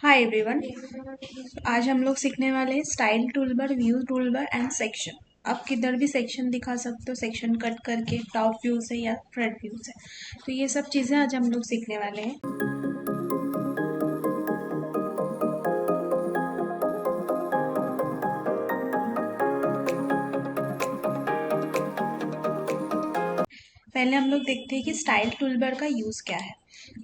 Hi everyone. आज हम लोग सीखने वाले हैं style toolbar, view toolbar and section. आप किधर भी सेक्शन दिखा सकते हो, सेक्शन कट करके टॉप व्यू से या फ्रंट व्यू से। तो ये सब चीज़ें आज हम लोग सीखने वाले हैं। पहले हम लोग देखते हैं कि स्टाइल टूलबार का यूज़ क्या है।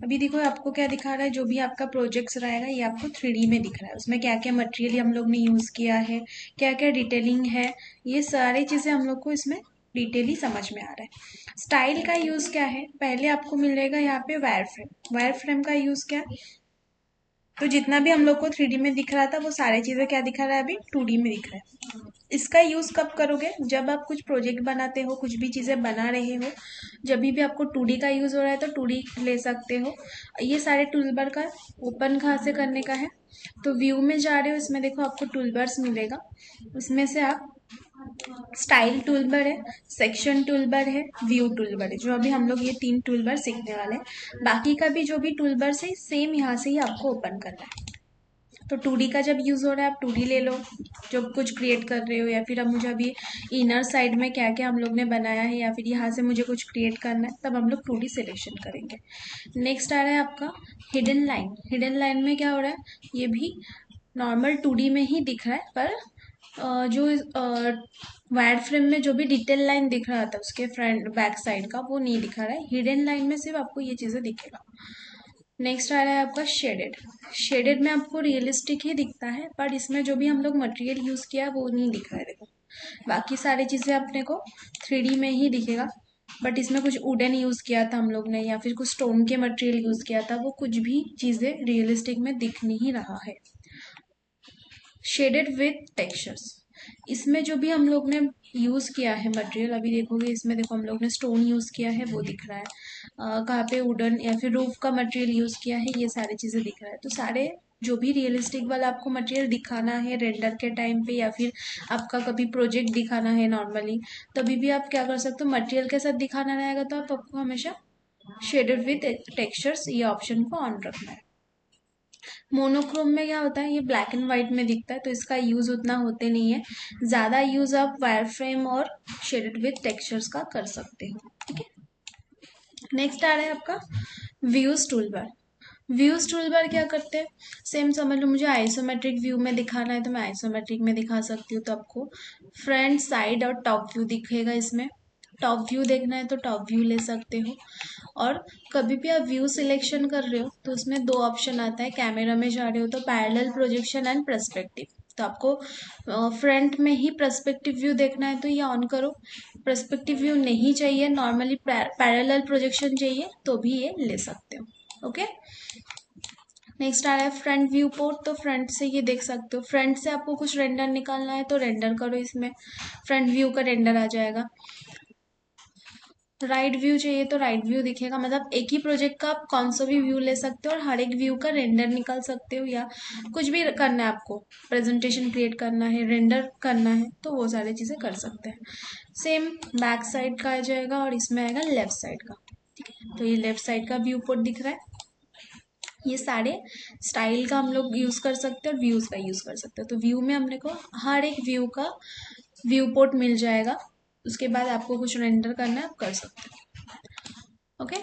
अभी देखो आपको क्या दिखा रहा है, जो भी आपका प्रोजेक्ट्स रहेगा ये आपको 3D में दिख रहा है। उसमें क्या क्या मटेरियल हम लोग ने यूज़ किया है, क्या क्या डिटेलिंग है, ये सारी चीज़ें हम लोग को इसमें डिटेली समझ में आ रहा है। स्टाइल का यूज़ क्या है, पहले आपको मिलेगा यहाँ पे वायर फ्रेम। वायर फ्रेम का यूज़ क्या है, तो जितना भी हम लोग को 3D में दिख रहा था वो सारी चीज़ें क्या दिखा रहा है, अभी 2D में दिख रहा है। इसका यूज़ कब करोगे, जब आप कुछ प्रोजेक्ट बनाते हो, कुछ भी चीज़ें बना रहे हो, जब भी आपको 2D का यूज़ हो रहा है तो 2D ले सकते हो। ये सारे टूलबार का ओपन कहाँ से करने का है, तो व्यू में जा रहे हो, इसमें देखो आपको टूलबार्स मिलेगा। उसमें से आप स्टाइल टूलबार है, सेक्शन टूलबार है, व्यू टूलबार है, जो अभी हम लोग ये 3 टूलबार सीखने वाले हैं। बाकी का भी जो भी टूलबार है सेम यहाँ से ही आपको ओपन करना है। तो 2D का जब यूज़ हो रहा है आप 2D ले लो, जब कुछ क्रिएट कर रहे हो, या फिर अब मुझे अभी इनर साइड में क्या क्या हम लोग ने बनाया है, या फिर यहाँ से मुझे कुछ क्रिएट करना है, तब हम लोग 2D सिलेक्शन करेंगे। नेक्स्ट आ रहा है आपका हिडन लाइन। हिडन लाइन में क्या हो रहा है, ये भी नॉर्मल 2D में ही दिख रहा है, पर जो वायर फ्रेम में जो भी डिटेल लाइन दिख रहा था उसके फ्रंट बैक साइड का, वो नहीं दिखा रहा है। हिडन लाइन में सिर्फ आपको ये चीज़ें दिखेगा। नेक्स्ट आ रहा है आपका शेडेड। शेडेड में आपको रियलिस्टिक ही दिखता है, पर इसमें जो भी हम लोग मटेरियल यूज़ किया वो नहीं दिख रहा है, देखो। बाकी सारी चीज़ें अपने को 3D में ही दिखेगा, बट इसमें कुछ वुडन यूज़ किया था हम लोग ने, या फिर कुछ स्टोन के मटेरियल यूज़ किया था, वो कुछ भी चीज़ें रियलिस्टिक में दिख नहीं रहा है। शेडेड विथ टेक्सचर्स, इसमें जो भी हम लोग ने यूज़ किया है मटेरियल, अभी देखोगे इसमें देखो हम लोग ने स्टोन यूज़ किया है वो दिख रहा है, कहाँ पे वुडन या फिर रूफ का मटेरियल यूज़ किया है, ये सारी चीज़ें दिख रहा है। तो सारे जो भी रियलिस्टिक वाला आपको मटेरियल दिखाना है रेंडर के टाइम पे, या फिर आपका कभी प्रोजेक्ट दिखाना है नॉर्मली, तभी भी आप क्या कर सकते हो, मटेरियल के साथ दिखाना रहेगा तो आपको हमेशा शेडेड विथ टेक्सचर्स ये ऑप्शन को ऑन रखना है। मोनोक्रोम में क्या होता है, ये ब्लैक एंड व्हाइट में दिखता है, तो इसका यूज उतना होते नहीं है। ज्यादा यूज आप वायर फ्रेम और शेडेड विथ टेक्सचर्स का कर सकते हो। ठीक है, नेक्स्ट आ रहा है आपका व्यूज टूलबार। व्यूज टूलबार क्या करते हैं, सेम समझ लो मुझे आइसोमेट्रिक व्यू में दिखाना है तो मैं आइसोमेट्रिक में दिखा सकती हूँ, तो आपको फ्रंट साइड और टॉप व्यू दिखेगा। इसमें टॉप व्यू देखना है तो टॉप व्यू ले सकते हो। और कभी भी आप व्यू सिलेक्शन कर रहे हो तो उसमें दो ऑप्शन आता है, कैमरा में जा रहे हो तो पैरेलल प्रोजेक्शन एंड पर्सपेक्टिव। तो आपको फ्रंट में ही पर्सपेक्टिव व्यू देखना है तो ये ऑन करो। पर्सपेक्टिव व्यू नहीं चाहिए, नॉर्मली पैरेलल प्रोजेक्शन चाहिए, तो भी ये ले सकते हो। ओके, नेक्स्ट आ रहा है फ्रंट व्यू पोर्ट। तो फ्रंट से ये देख सकते हो, फ्रंट से आपको कुछ रेंडर निकालना है तो रेंडर करो, इसमें फ्रंट व्यू का रेंडर आ जाएगा। राइट व्यू चाहिए तो राइट व्यू दिखेगा, मतलब एक ही प्रोजेक्ट का आप कौन सा भी व्यू ले सकते हो और हर एक व्यू का रेंडर निकाल सकते हो, या कुछ भी करना है आपको, प्रेजेंटेशन क्रिएट करना है, रेंडर करना है, तो वो सारी चीज़ें कर सकते हैं। सेम बैक साइड का आ जाएगा और इसमें आएगा लेफ्ट साइड का। ठीक है, तो ये लेफ्ट साइड का व्यू पोर्ट दिख रहा है। ये सारे स्टाइल का हम लोग यूज़ कर सकते हैं और व्यूज़ का यूज़ कर सकते हैं। तो व्यू में हमने को हर एक व्यू का व्यू पोर्ट मिल जाएगा, उसके बाद आपको कुछ रेंडर करना है आप कर सकते हो। ओके,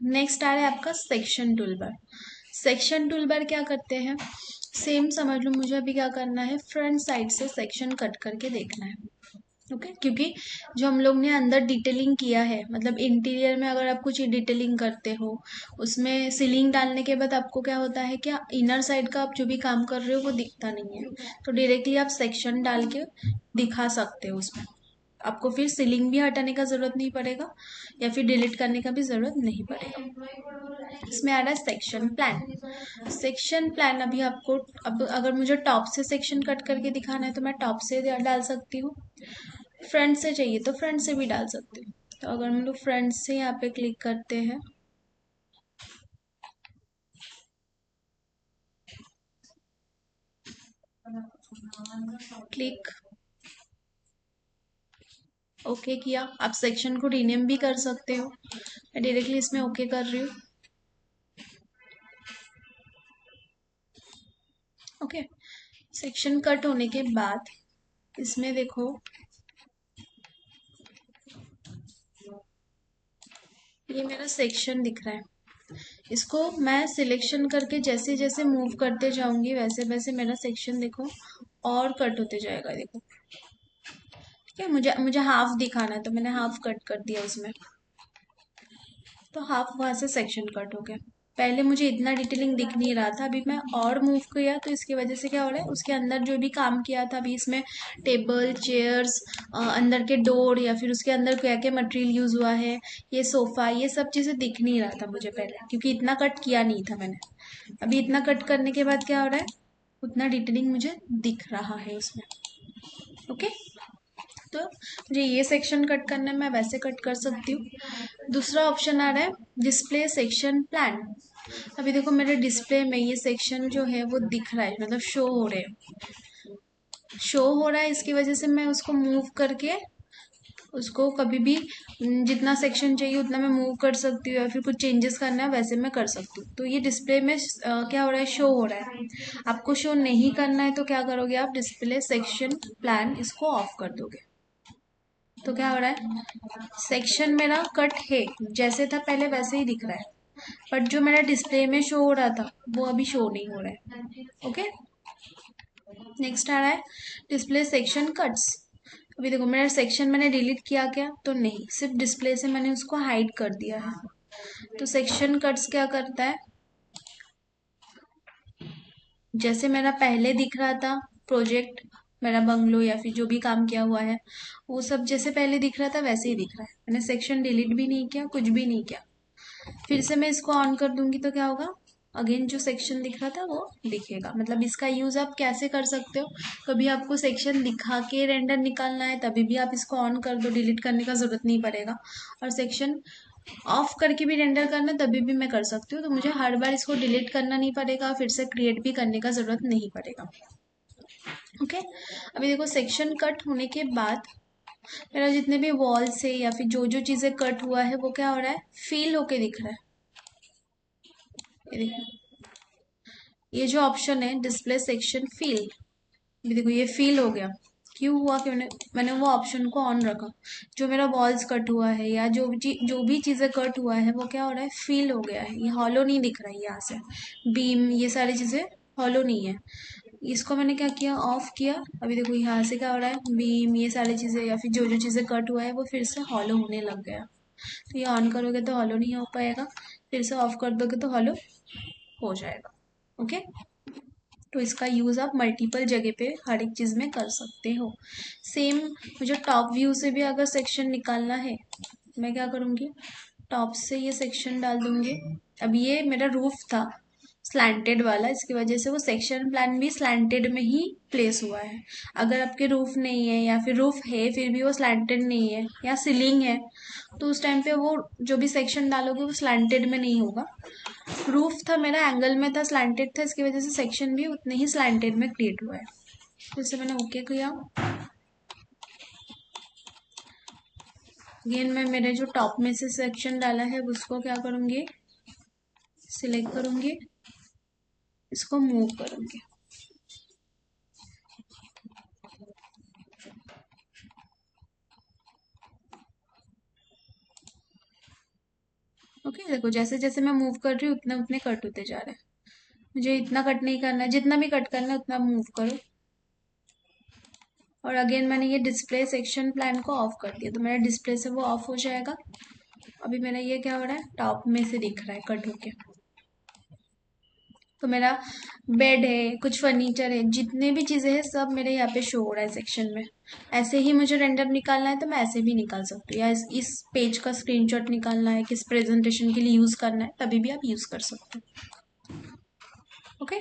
नेक्स्ट आ रहा है आपका सेक्शन टूलबार। सेक्शन टूलबार क्या करते हैं, सेम समझ लो मुझे अभी क्या करना है, फ्रंट साइड से सेक्शन कट करके देखना है। ओके, क्योंकि जो हम लोग ने अंदर डिटेलिंग किया है, मतलब इंटीरियर में अगर आप कुछ डिटेलिंग करते हो, उसमें सीलिंग डालने के बाद आपको क्या होता है, क्या इनर साइड का आप जो भी काम कर रहे हो वो दिखता नहीं है, तो डायरेक्टली आप सेक्शन डाल के दिखा सकते हो उसमें। आपको फिर सीलिंग भी हटाने का जरूरत नहीं पड़ेगा, या फिर डिलीट करने का भी जरूरत नहीं पड़ेगा। इसमें आ रहा है सेक्शन प्लान। सेक्शन प्लान अभी आपको, अब अगर मुझे टॉप से सेक्शन कट करके दिखाना है तो मैं टॉप से डाल सकती हूँ, फ्रंट से चाहिए तो फ्रंट से भी डाल सकती हूँ। तो अगर हम लोग फ्रंट से यहाँ पे क्लिक करते हैं, क्लिक ओके किया, आप सेक्शन को रीनेम भी कर सकते हो। मैं डायरेक्टली इसमें ओके कर रही हूँ। ओके, सेक्शन कट होने के बाद इसमें देखो ये मेरा सेक्शन दिख रहा है। इसको मैं सिलेक्शन करके जैसे जैसे मूव करते जाऊंगी वैसे वैसे मेरा सेक्शन देखो और कट होते जाएगा। देखो ठीक है, मुझे मुझे हाफ दिखाना है तो मैंने हाफ कट कर दिया उसमें, तो हाफ वहां से सेक्शन कट हो गया। पहले मुझे इतना डिटेलिंग दिख नहीं रहा था, अभी मैं और मूव किया तो इसकी वजह से क्या हो रहा है, उसके अंदर जो भी काम किया था अभी इसमें टेबल चेयर्स, अंदर के डोर या फिर उसके अंदर क्या क्या मटेरियल यूज हुआ है, ये सोफा, ये सब चीजें दिख नहीं रहा था मुझे पहले, क्योंकि इतना कट किया नहीं था मैंने। अभी इतना कट करने के बाद क्या हो रहा है, उतना डिटेलिंग मुझे दिख रहा है उसमें। ओके, तो मुझे ये सेक्शन कट करना है, मैं वैसे कट कर सकती हूँ। दूसरा ऑप्शन आ रहा है डिस्प्ले सेक्शन प्लान। अभी देखो मेरे डिस्प्ले में ये सेक्शन जो है वो दिख रहा है, मतलब शो हो रहे हैं, शो हो रहा है। इसकी वजह से मैं उसको मूव करके उसको कभी भी जितना सेक्शन चाहिए उतना मैं मूव कर सकती हूँ, या फिर कुछ चेंजेस करना है वैसे मैं कर सकती हूँ। तो ये डिस्प्ले में क्या हो रहा है, शो हो रहा है। आपको शो नहीं करना है तो क्या करोगे आप, डिस्प्ले सेक्शन प्लान इसको ऑफ कर दोगे। तो क्या हो रहा है, सेक्शन मेरा कट है, जैसे था पहले वैसे ही दिख रहा है, बट जो मेरा डिस्प्ले में शो हो रहा था वो अभी शो नहीं हो रहा है। ओके, नेक्स्ट आ रहा है डिस्प्ले सेक्शन कट्स। अभी देखो मेरा सेक्शन मैंने डिलीट किया क्या, तो नहीं, सिर्फ डिस्प्ले से मैंने उसको हाइड कर दिया है। तो सेक्शन कट्स क्या करता है, जैसे मेरा पहले दिख रहा था प्रोजेक्ट, मेरा बंगलो या फिर जो भी काम किया हुआ है वो सब जैसे पहले दिख रहा था वैसे ही दिख रहा है। मैंने सेक्शन डिलीट भी नहीं किया, कुछ भी नहीं किया। फिर से मैं इसको ऑन कर दूंगी तो क्या होगा, अगेन जो सेक्शन दिख रहा था वो दिखेगा। मतलब इसका यूज आप कैसे कर सकते हो, कभी आपको सेक्शन दिखा के रेंडर निकालना है तभी भी आप इसको ऑन कर दो, डिलीट करने का जरूरत नहीं पड़ेगा। और सेक्शन ऑफ करके भी रेंडर करना है तभी भी मैं कर सकती हूँ, तो मुझे हर बार इसको डिलीट करना नहीं पड़ेगा, फिर से क्रिएट भी करने का जरूरत नहीं पड़ेगा। ओके, अभी देखो सेक्शन कट होने के बाद मेरा जितने भी वॉल से या फिर जो जो चीजें कट हुआ है वो क्या हो रहा है, फील होके दिख रहा है। ये देखो, ये जो ऑप्शन है डिस्प्ले सेक्शन फील, ये देखो ये फील हो गया। क्यों हुआ कि मैंने वो ऑप्शन को ऑन रखा। जो मेरा वॉल्स कट हुआ है या जो भी चीजें कट हुआ है वो क्या हो रहा है, फील हो गया है। ये हॉलो नहीं दिख रहा है यहाँ से, बीम ये सारी चीजें हॉलो नहीं है। इसको मैंने क्या किया, ऑफ किया। अभी देखो यहाँ से क्या हो रहा है, बीम ये सारी चीजें या फिर जो जो चीजें कट हुआ है वो फिर से हॉलो होने लग गया। तो ये ऑन करोगे तो हॉलो नहीं हो पाएगा, फिर से ऑफ कर दोगे तो हॉलो हो जाएगा। ओके, तो इसका यूज़ आप मल्टीपल जगह पे हर एक चीज़ में कर सकते हो। सेम मुझे टॉप व्यू से भी अगर सेक्शन निकालना है, मैं क्या करूँगी, टॉप से ये सेक्शन डाल दूंगी। अब ये मेरा रूफ था स्लैंटेड वाला, इसकी वजह से वो सेक्शन प्लान भी स्लैंटेड में ही प्लेस हुआ है। अगर आपके रूफ नहीं है या फिर रूफ है फिर भी वो स्लैंटेड नहीं है या सीलिंग है, तो उस टाइम पे वो जो भी सेक्शन डालोगे वो स्लैंटेड में नहीं होगा। रूफ था मेरा एंगल में था, स्लैंटेड था, इसकी वजह से सेक्शन भी उतने ही स्लैंटेड में क्रिएट हुआ है। जैसे मैंने ओके किया, अगेन मैं मेरे जो टॉप में से सेक्शन डाला है उसको क्या करूंगी, सिलेक्ट करूंगी, इसको मूव करूंगी। ओके, देखो जैसे जैसे मैं मूव कर रही हूँ उतने उतने कट होते जा रहे हैं। मुझे इतना कट नहीं करना है, जितना भी कट करना है उतना मूव करो। और अगेन मैंने ये डिस्प्ले सेक्शन प्लान को ऑफ कर दिया तो मेरा डिस्प्ले से वो ऑफ हो जाएगा। अभी मेरा ये क्या हो रहा है, टॉप में से दिख रहा है कट होके। तो मेरा बेड है, कुछ फर्नीचर है, जितने भी चीजें हैं सब मेरे यहाँ पे शो हो रहा है सेक्शन में। ऐसे ही मुझे रेंडर निकालना है तो मैं ऐसे भी निकाल सकती हूँ, या इस पेज का स्क्रीनशॉट निकालना है, किस प्रेजेंटेशन के लिए यूज करना है तभी भी आप यूज कर सकते हो। ओके,